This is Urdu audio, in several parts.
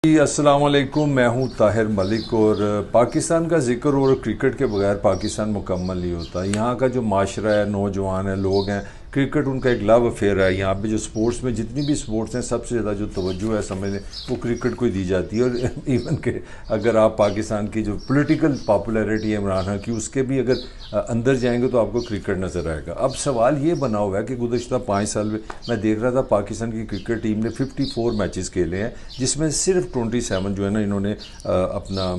جی السلام علیکم، میں ہوں طاہر ملک۔ اور پاکستان کا ذکر اور کرکٹ کے بغیر پاکستان مکمل نہیں ہوتا۔ یہاں کا جو معاشرہ ہے، نوجوان ہیں، لوگ ہیں، کرکٹ ان کا ایک لو افیئر ہے۔ یہاں پہ جو سپورٹس میں جتنی بھی سپورٹس ہیں، سب سے زیادہ جو توجہ ہے سمجھ لیں وہ کرکٹ کو ہی دی جاتی ہے۔ اور ایون کہ اگر آپ پاکستان کی جو پولیٹیکل پاپولیرٹی ہے عمران خان کی، اس کے بھی اگر اندر جائیں گے تو آپ کو کرکٹ نظر آئے گا۔ اب سوال یہ بنا ہوا ہے کہ گزشتہ 5 سال میں دیکھ رہا تھا پاکستان کی کرکٹ ٹیم نے 54 میچز کھیلے ہیں، جس میں صرف 27 جو ہے نا انہوں نے اپنا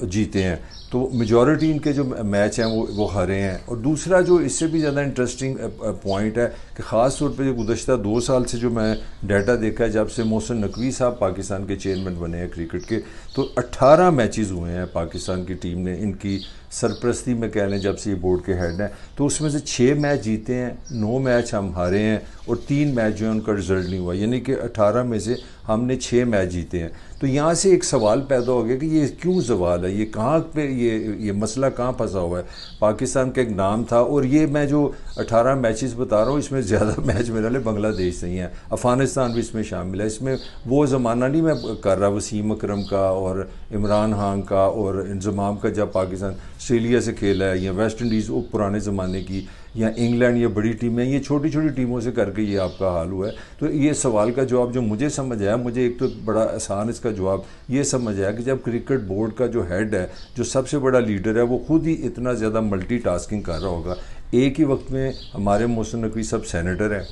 جیتے ہیں۔ تو میجورٹی ان کے جو میچ ہیں وہ ہارے ہیں۔ اور دوسرا جو اس سے بھی زیادہ انٹرسٹنگ پوائنٹ ہے کہ خاص طور پہ جو گزشتہ 2 سال سے جو میں ڈیٹا دیکھا ہے، جب سے محسن نقوی صاحب پاکستان کے چیئرمین بنے ہیں کرکٹ کے، تو 18 میچز ہوئے ہیں پاکستان کی ٹیم نے ان کی سرپرستی میں کہہ لیں، جب سے یہ بورڈ کے ہیڈ ہیں۔ تو اس میں سے 6 میچ جیتے ہیں، 9 میچ ہم ہارے ہیں، اور 3 میچ جو ہیں ان کا رزلٹ نہیں ہوا، یعنی کہ 18 میں سے ہم نے 6 میچ جیتے ہیں۔ تو یہاں سے ایک سوال پیدا ہو گیا کہ یہ کیوں زوال ہے، یہ کہاں پہ یہ مسئلہ کہاں پھنسا ہوا ہے۔ پاکستان کا ایک نام تھا، اور یہ میں جو 18 میچز بتا رہا ہوں، اس میں زیادہ میچ میرے لیے بنگلہ دیش سے ہی ہیں، افغانستان بھی اس میں شامل ہے۔ اس میں وہ زمانہ نہیں میں کر رہا وسیم اکرم کا اور عمران خان کا اور انضمام کا، جب پاکستان آسٹریلیا سے کھیلا ہے، یا ویسٹ انڈیز وہ پرانے زمانے کی، یا انگلینڈ، یہ بڑی ٹیمیں، یہ چھوٹی چھوٹی ٹیموں سے کر کے یہ آپ کا حال ہوا ہے۔ تو یہ سوال کا جواب جو مجھے سمجھ آیا، مجھے ایک تو بڑا آسان اس کا جواب یہ سمجھ آیا کہ جب کرکٹ بورڈ کا جو ہیڈ ہے، جو سب سے بڑا لیڈر ہے، وہ خود ہی اتنا زیادہ ملٹی ٹاسکنگ کر رہا ہوگا۔ ایک ہی وقت میں ہمارے محسن نقوی صاحب سینیٹر ہیں،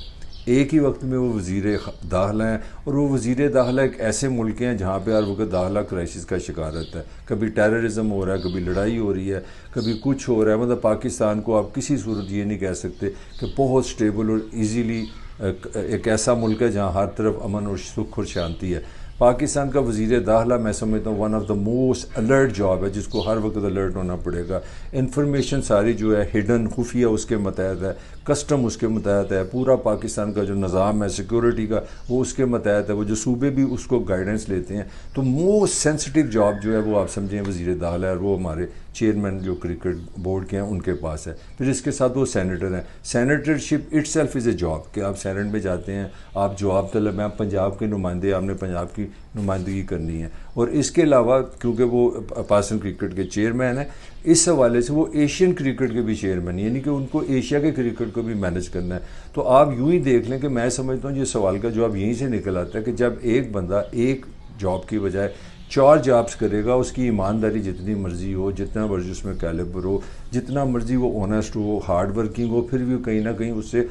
ایک ہی وقت میں وہ وزیر داخلہ ہیں، اور وہ وزیر داخلہ ایک ایسے ملک ہیں جہاں پہ ہر وقت داخلہ کرائسس کا شکار رہتا ہے۔ کبھی ٹیررزم ہو رہا ہے، کبھی لڑائی ہو رہی ہے، کبھی کچھ ہو رہا ہے۔ مطلب پاکستان کو آپ کسی صورت یہ نہیں کہہ سکتے کہ بہت سٹیبل اور ایزیلی ایک ایسا ملک ہے جہاں ہر طرف امن اور سکھ اور شانتی ہے۔ پاکستان کا وزیر داخلہ میں سمجھتا ہوں one of the most alert job ہے، جس کو ہر وقت الرٹ ہونا پڑے گا۔ انفارمیشن ساری جو ہے ہڈن، خفیہ، اس کے متحد ہے، کسٹم اس کے متحد ہے، پورا پاکستان کا جو نظام ہے سیکورٹی کا وہ اس کے متحد ہے، وہ جو صوبے بھی اس کو گائیڈنس لیتے ہیں۔ تو موسٹ سینسٹیو جاب جو ہے وہ آپ سمجھیں وزیر داخلہ ہے، اور وہ ہمارے چیئرمین جو کرکٹ بورڈ کے ہیں ان کے پاس ہے۔ پھر اس کے ساتھ وہ سینیٹر ہیں۔ Senatorship itself is a job, کہ آپ سینیٹ میں جاتے ہیں، آپ جواب طلب ہیں، آپ پنجاب کے نمائندے، آپ نے پنجاب کی نمائندگی کرنی ہے۔ اور اس کے علاوہ کیونکہ وہ پاکستان کرکٹ کے چیئرمین ہیں، اس حوالے سے وہ ایشین کرکٹ کے بھی چیئرمین، یعنی کہ ان کو ایشیا کے کرکٹ کو بھی مینج کرنا ہے۔ تو آپ یوں ہی دیکھ لیں کہ میں سمجھتا ہوں یہ سوال کا جواب یہیں سے نکل آتا ہے کہ جب ایک بندہ ایک جاب کی بجائے 4 جابس کرے گا، اس کی ایمانداری جتنی مرضی ہو، جتنا مرضی اس میں کیلیبر ہو، جتنا مرضی وہ honest who, hard working who, پھر بھی کہیں نہ کہیں اس سے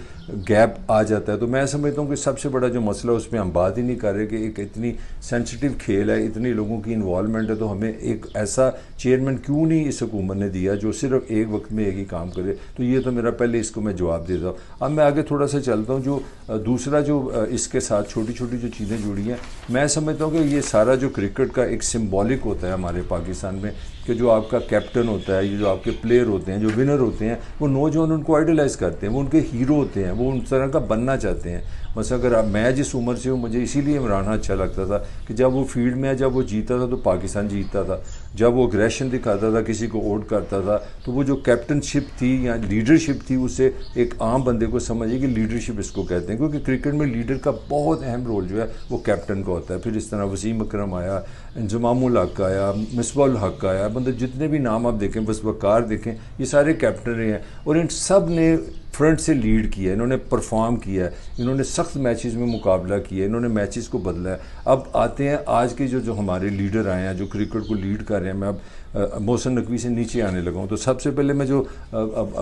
گیپ آ جاتا ہے۔ تو میں سمجھتا ہوں کہ سب سے بڑا جو مسئلہ اس میں ہم بات ہی نہیں کر رہے کہ ایک اتنی سینسٹیو کھیل ہے، اتنی لوگوں کی انوالومنٹ ہے، تو ہمیں ایک ایسا چیئرمین کیوں نہیں اس حکومت نے دیا جو صرف ایک وقت میں ایک ہی کام کرے۔ تو یہ تو میرا پہلے اس کو میں جواب دیتا ہوں۔ اب میں آگے تھوڑا سا چلتا ہوں، جو دوسرا جو اس کے ساتھ چھوٹی چھوٹی جو چیزیں جڑی ہیں، میں سمجھتا ہوں کہ یہ سارا جو کرکٹ کا ایک سمبولک ہوتا ہے ہمارے پاکستان میں، کہ جو آپ کا کیپٹن ہوتا ہے، یہ جو آپ کے پلیئر ہوتے ہیں، جو ونر ہوتے ہیں، وہ نوجوان ان کو آئیڈلائز کرتے ہیں، وہ ان کے ہیرو ہوتے ہیں، وہ ان طرح کا بننا چاہتے ہیں۔ مثلا اگر میں جس عمر سے ہوں، مجھے اسی لیے عمران خان اچھا لگتا تھا کہ جب وہ فیلڈ میں جب وہ جیتا تھا تو پاکستان جیتتا تھا، جب وہ اگریشن دکھاتا تھا، کسی کو اوٹ کرتا تھا، تو وہ جو کیپٹن شپ تھی یا لیڈرشپ تھی، اس سے ایک عام بندے کو سمجھے کہ لیڈرشپ اس کو کہتے ہیں، کیونکہ کرکٹ میں لیڈر کا بہت اہم رول جو ہے وہ کیپٹن کا ہوتا ہے۔ پھر اس طرح وسیم اکرم آیا، انضمام الحق آیا، مصباح الحق آیا، مطلب جتنے بھی نام آپ دیکھیں، بس وقار دیکھیں، یہ سارے کیپٹن رہے ہیں، اور ان سب نے فرنٹ سے لیڈ کیا ہے، انہوں نے پرفارم کیا ہے، انہوں نے سخت میچز میں مقابلہ کیا ہے، انہوں نے میچز کو بدلا ہے۔ اب آتے ہیں آج کے جو ہمارے لیڈر آئے ہیں، جو کرکٹ کو لیڈ کر رہے ہیں۔ میں اب محسن نقوی سے نیچے آنے لگا ہوں، تو سب سے پہلے میں جو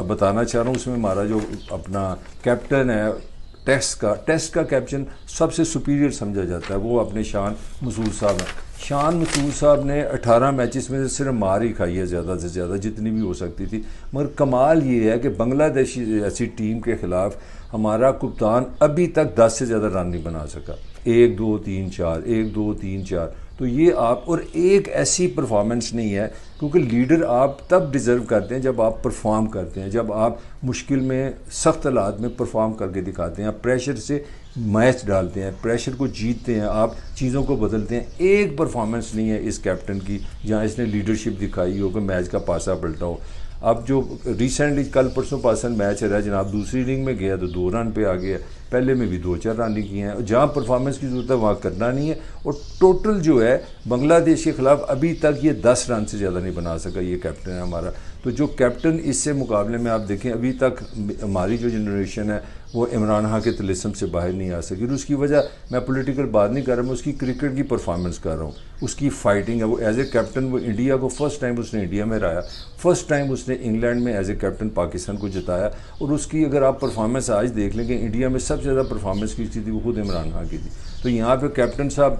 بتانا چاہ رہا ہوں، اس میں ہمارا جو اپنا کیپٹن ہے ٹیسٹ کا کیپٹن سب سے سپیریئر سمجھا جاتا ہے، وہ اپنے شان مسعود صاحب ہیں۔ شان مسعود صاحب نے 18 میچز میں سے صرف مار ہی کھائی ہے، زیادہ سے زیادہ جتنی بھی ہو سکتی تھی، مگر کمال یہ ہے کہ بنگلہ دیش ایسی ٹیم کے خلاف ہمارا کپتان ابھی تک 10 سے زیادہ رن نہیں بنا سکا، 1 2 3 4 1 2 3 4۔ تو یہ آپ، اور ایک ایسی پرفارمنس نہیں ہے، کیونکہ لیڈر آپ تب ڈیزرو کرتے ہیں جب آپ پرفارم کرتے ہیں، جب آپ مشکل میں سخت حالات میں پرفارم کر کے دکھاتے ہیں، آپ پریشر سے میچ ڈالتے ہیں، پریشر کو جیتتے ہیں، آپ چیزوں کو بدلتے ہیں۔ ایک پرفارمنس نہیں ہے اس کیپٹن کی جہاں اس نے لیڈرشپ دکھائی ہو کہ میچ کا پاسا پلٹا ہو۔ اب جو ریسنٹلی کل پرسوں پاکستان میچ رہا ہے جناب دوسری اننگ میں گیا تو 2 رن پہ آ گیا, پہلے میں بھی 2-4 رن ہی کیے ہیں. جہاں پرفارمنس کی ضرورت ہے وہاں کرنا نہیں ہے. اور ٹوٹل جو ہے بنگلہ دیش کے خلاف ابھی تک یہ 10 رن سے زیادہ نہیں بنا سکا یہ کیپٹن ہے ہمارا. تو جو کیپٹن اس سے مقابلے میں آپ دیکھیں ابھی تک ہماری جو جنریشن ہے وہ عمران خان کے طلسم سے باہر نہیں آ سکی. اور اس کی وجہ میں پولیٹیکل بات نہیں کر رہا, میں اس کی کرکٹ کی پرفارمنس کر رہا ہوں, اس کی فائٹنگ ہے. وہ ایز اے کیپٹن وہ انڈیا کو فرسٹ ٹائم اس نے انڈیا میں رایا, فرسٹ ٹائم اس نے انگلینڈ میں ایز اے کیپٹن پاکستان کو جتایا. اور اس کی اگر آپ پرفارمنس آج دیکھ لیں کہ انڈیا میں سب سے زیادہ پرفارمنس کی تھی وہ خود عمران خان کی تھی. تو یہاں پہ کیپٹن صاحب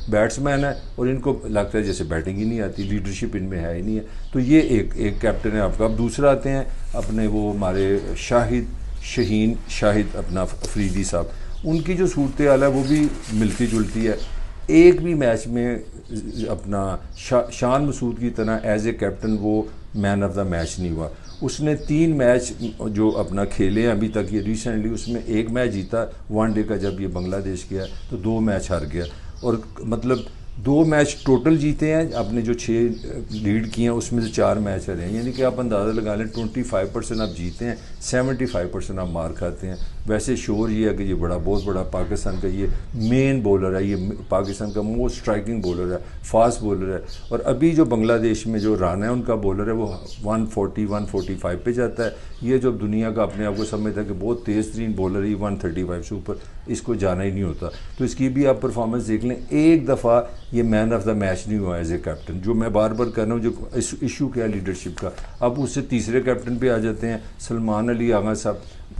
بیٹس مین ہے اور ان کو لگتا ہے جیسے بیٹنگ ہی نہیں آتی, لیڈرشپ ان میں ہے ہی نہیں ہے. تو یہ ایک کیپٹن ہے آپ کا. اب دوسرا آتے ہیں اپنے وہ ہمارے شاہین شاہد اپنا افریدی صاحب, ان کی جو صورتحال ہے وہ بھی ملتی جلتی ہے. ایک بھی میچ میں اپنا شان مسعود کی طرح ایز اے کیپٹن وہ مین آف دا میچ نہیں ہوا. اس نے 3 میچ جو اپنا کھیلے ہیں ابھی تک یہ ریسنٹلی, اس میں 1 میچ جیتا ون ڈے کا جب یہ بنگلہ دیش کیا, تو 2 میچ ہار گیا. اور مطلب 2 میچ ٹوٹل جیتے ہیں, آپ نے جو 6 لیڈ کیے ہیں اس میں سے 4 میچ ہرے ہیں. یعنی کہ آپ اندازہ لگا لیں 25% آپ جیتے ہیں, 75% آپ مار کھاتے ہیں. ویسے شور یہ ہے کہ یہ بہت بڑا پاکستان کا یہ مین بولر ہے, یہ پاکستان کا موسٹ اسٹرائکنگ بولر ہے, فاسٹ بولر ہے. اور ابھی جو بنگلہ دیش میں جو رانا ہے ان کا بولر ہے وہ 140-145 پہ جاتا ہے. یہ جو دنیا کا اپنے آپ کو سمجھتا ہے کہ بہت تیز ترین بولر ہے, 135 سے اوپر اس کو جانا ہی نہیں ہوتا. تو اس کی بھی آپ پرفارمنس دیکھ لیں. ایک دفعہ یہ مین آف دا میچ نہیں ہوا ایز اے کیپٹن. جو میں بار بار کہہ رہا ہوں جو ایشو کیا لیڈرشپ کا. اب اس سے تیسرے کیپٹن پہ آ جاتے ہیں سلمان علی آغا صاحب,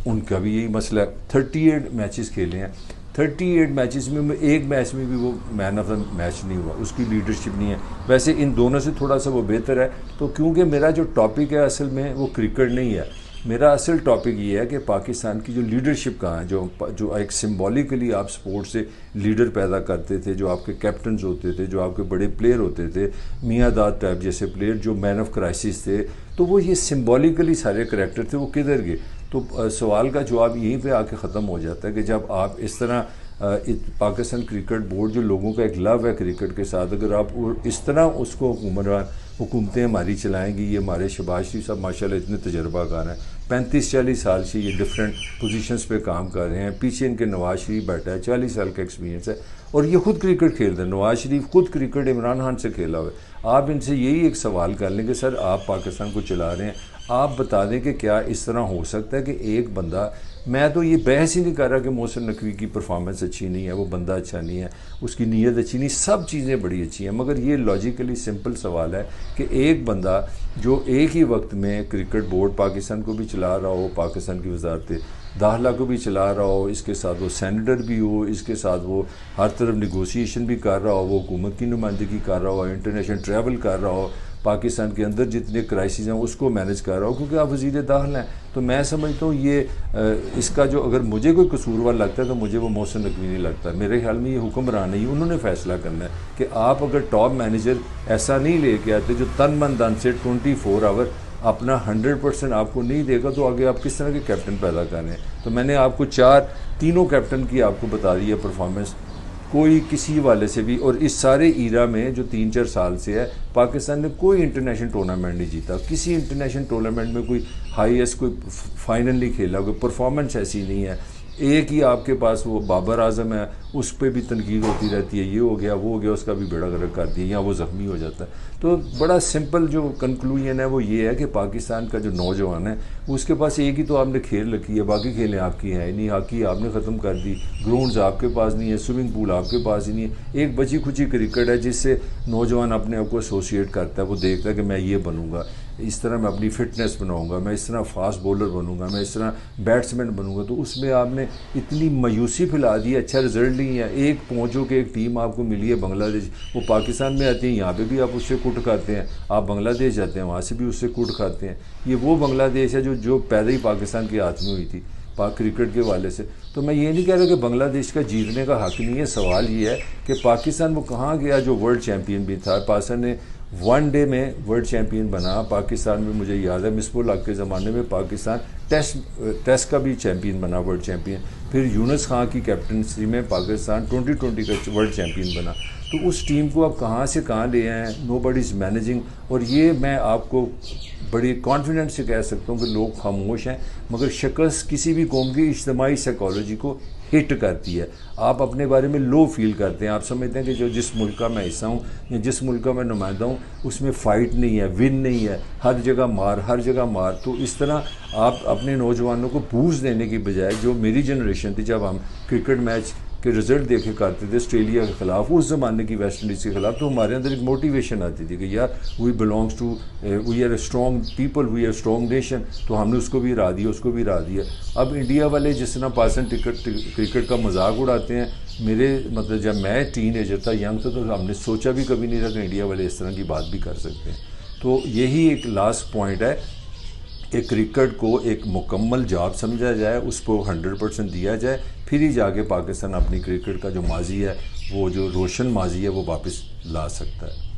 ان کا بھی یہی مسئلہ ہے. 38 میچز کھیلے ہیں, 38 میچز میں ایک میچ میں بھی وہ مین آف دا میچ نہیں ہوا, اس کی لیڈرشپ نہیں ہے. ویسے ان دونوں سے تھوڑا سا وہ بہتر ہے. تو کیونکہ میرا جو ٹاپک ہے اصل میں وہ کرکٹ نہیں ہے, میرا اصل ٹاپک یہ ہے کہ پاکستان کی جو لیڈرشپ کہاں ہے, جو ایک سمبولیکلی آپ سپورٹ سے لیڈر پیدا کرتے تھے, جو آپ کے کیپٹنز ہوتے تھے, جو آپ کے بڑے پلیئر ہوتے تھے, میاں داد ٹائپ جیسے پلیئر جو مین آف کرائسس تھے, تو وہ یہ سمبولیکلی سارے کریکٹر تھے, وہ کدھر گئے؟ تو سوال کا جواب یہیں پہ آ کے ختم ہو جاتا ہے کہ جب آپ اس طرح پاکستان کرکٹ بورڈ جو لوگوں کا ایک لو ہے کرکٹ کے ساتھ, اگر آپ اس طرح اس کو حکومتیں ہماری چلائیں گی. یہ ہمارے شہباز شریف صاحب ماشاءاللہ اتنے تجربہ کار ہیں, 35-40 سال سے یہ ڈفرینٹ پوزیشنز پہ کام کر رہے ہیں. پیچھے ان کے نواز شریف بیٹھا ہے, 40 سال کا ایکسپیرینس ہے, اور یہ خود کرکٹ کھیلتے ہیں. نواز شریف خود کرکٹ عمران خان سے کھیلا ہوا ہے. آپ ان سے یہی ایک سوال کر لیں کہ سر آپ پاکستان کو چلا رہے ہیں, آپ بتا دیں کہ کیا اس طرح ہو سکتا ہے کہ ایک بندہ, میں تو یہ بحث ہی نہیں کر رہا کہ محسن نقوی کی پرفارمنس اچھی نہیں ہے, وہ بندہ اچھا نہیں ہے, اس کی نیت اچھی نہیں, سب چیزیں بڑی اچھی ہیں, مگر یہ لاجیکلی سمپل سوال ہے کہ ایک بندہ جو ایک ہی وقت میں کرکٹ بورڈ پاکستان کو بھی چلا رہا ہو, پاکستان کی وزارت داخلہ کو بھی چلا رہا ہو, اس کے ساتھ وہ سینیٹر بھی ہو, اس کے ساتھ وہ ہر طرف نیگوسیشن بھی کر رہا ہو, وہ حکومت کی نمائندگی کر رہا ہو, انٹرنیشنل ٹریول کر رہا ہو, پاکستان کے اندر جتنے کرائسز ہیں اس کو مینیج کر رہا ہو, کیونکہ آپ وزیر داخلہ ہیں. تو میں سمجھتا ہوں یہ اس کا جو اگر مجھے کوئی قصوروار لگتا ہے تو مجھے وہ محسن نقوی نہیں لگتا. میرے خیال میں یہ حکمران نہیں, انہوں نے فیصلہ کرنا ہے کہ آپ اگر ٹاپ مینیجر ایسا نہیں لے کے آتے جو تن من دن سے 24 آور اپنا 100% آپ کو نہیں دے گا, تو آگے آپ کس طرح کے کیپٹن پیدا کر رہے ہیں. تو میں نے آپ کو تینوں کیپٹن کی آپ کو بتا دی ہے پرفارمنس, کوئی کسی حوالے سے بھی. اور اس سارے ایرا میں جو 3-4 سال سے ہے پاکستان نے کوئی انٹرنیشنل ٹورنامنٹ نہیں جیتا, کسی انٹرنیشنل ٹورنامنٹ میں کوئی ہائیسٹ کوئی فائنل نہیں کھیلا, کوئی پرفارمنس ایسی نہیں ہے. ایک ہی آپ کے پاس وہ بابر اعظم ہے, اس پہ بھی تنقید ہوتی رہتی ہے, یہ ہو گیا وہ ہو گیا, اس کا بھی بیڑا غرق کر دیا, یا وہ زخمی ہو جاتا ہے. تو بڑا سمپل جو کنکلوژن ہے وہ یہ ہے کہ پاکستان کا جو نوجوان ہے اس کے پاس ایک ہی تو آپ نے کھیل رکھی ہے, باقی کھیلیں آپ کی ہیں نہیں, ہاکی آپ نے ختم کر دی, گراؤنڈز آپ کے پاس نہیں ہے, سوئمنگ پول آپ کے پاس ہی نہیں ہے. ایک بچی کھچی کرکٹ ہے جس سے نوجوان اپنے آپ کو ایسوسیٹ کرتا ہے, وہ دیکھتا ہے کہ میں یہ بنوں گا, اس طرح میں اپنی فٹنس بناؤں گا, میں اس طرح فاسٹ بولر بنوں گا, میں اس طرح بیٹسمین بنوں گا. تو اس میں آپ نے اتنی مایوسی پھیلا دی ہے, اچھا رزلٹ نہیں ہے. ایک پہنچو کہ ایک ٹیم آپ کو ملی ہے بنگلہ دیش, وہ پاکستان میں آتی ہیں, یہاں پہ بھی آپ اس سے کٹ کھاتے ہیں, آپ بنگلہ دیش جاتے ہیں وہاں سے بھی اس سے کٹ کھاتے ہیں. یہ وہ بنگلہ دیش ہے جو پیدا ہی پاکستان کے ہاتھ میں ہوئی تھی کرکٹ کے حوالے سے. تو میں یہ نہیں کہہ رہا کہ بنگلہ دیش کا جیتنے کا حق نہیں ہے, سوال یہ ہے کہ پاکستان وہ کہاں گیا جو ورلڈ چیمپئن بھی تھا. پاکستان نے ون ڈے میں ورلڈ چیمپئن بنا. پاکستان میں مجھے یاد ہے مصباح الحق کے زمانے میں پاکستان ٹیسٹ کا بھی چیمپئن بنا, ورلڈ چیمپئن. پھر یونس خان کی کیپٹنسی میں پاکستان 2020 کا ورلڈ چیمپئن بنا. تو اس ٹیم کو آپ کہاں سے کہاں لے آئیں، نو بڈی از مینیجنگ. اور یہ میں آپ کو بڑی کانفیڈنٹ سے کہہ سکتا ہوں کہ لوگ خاموش ہیں، مگر شکست کسی بھی قوم کی اجتماعی سائیکالوجی کو ہٹ کرتی ہے. آپ اپنے بارے میں لو فیل کرتے ہیں، آپ سمجھتے ہیں کہ جو جس ملک کا میں حصہ ہوں یا جس ملک کا میں نمائندہ ہوں اس میں فائٹ نہیں ہے، ون نہیں ہے، ہر جگہ مار ہر جگہ مار. تو اس طرح آپ اپنے نوجوانوں کو بوز دینے کی بجائے، جو میری جنریشن تھی جب ہم کرکٹ میچ کے رزلٹ دیکھے کرتے تھے آسٹریلیا کے خلاف، اس زمانے کی ویسٹ انڈیز کے خلاف، تو ہمارے اندر ایک موٹیویشن آتی تھی کہ یار we belongs to, we are a strong people, we are strong nation. تو ہم نے اس کو بھی ہرا دیا، اس کو بھی ہرا دیا. اب انڈیا والے جس طرح پاکستان کرکٹ کا مذاق اڑاتے ہیں، میرے مطلب جب میں ٹین ایجر تھا، ینگ تھا، تو ہم نے سوچا بھی کبھی نہیں تھا کہ انڈیا والے اس طرح کی بات بھی کر سکتے ہیں. تو یہی ایک لاسٹ پوائنٹ ہے کہ کرکٹ کو ایک مکمل جاب سمجھا جائے، اس کو 100% دیا جائے، پھر ہی جا کے پاکستان اپنی کرکٹ کا جو ماضی ہے، وہ جو روشن ماضی ہے، وہ واپس لا سکتا ہے.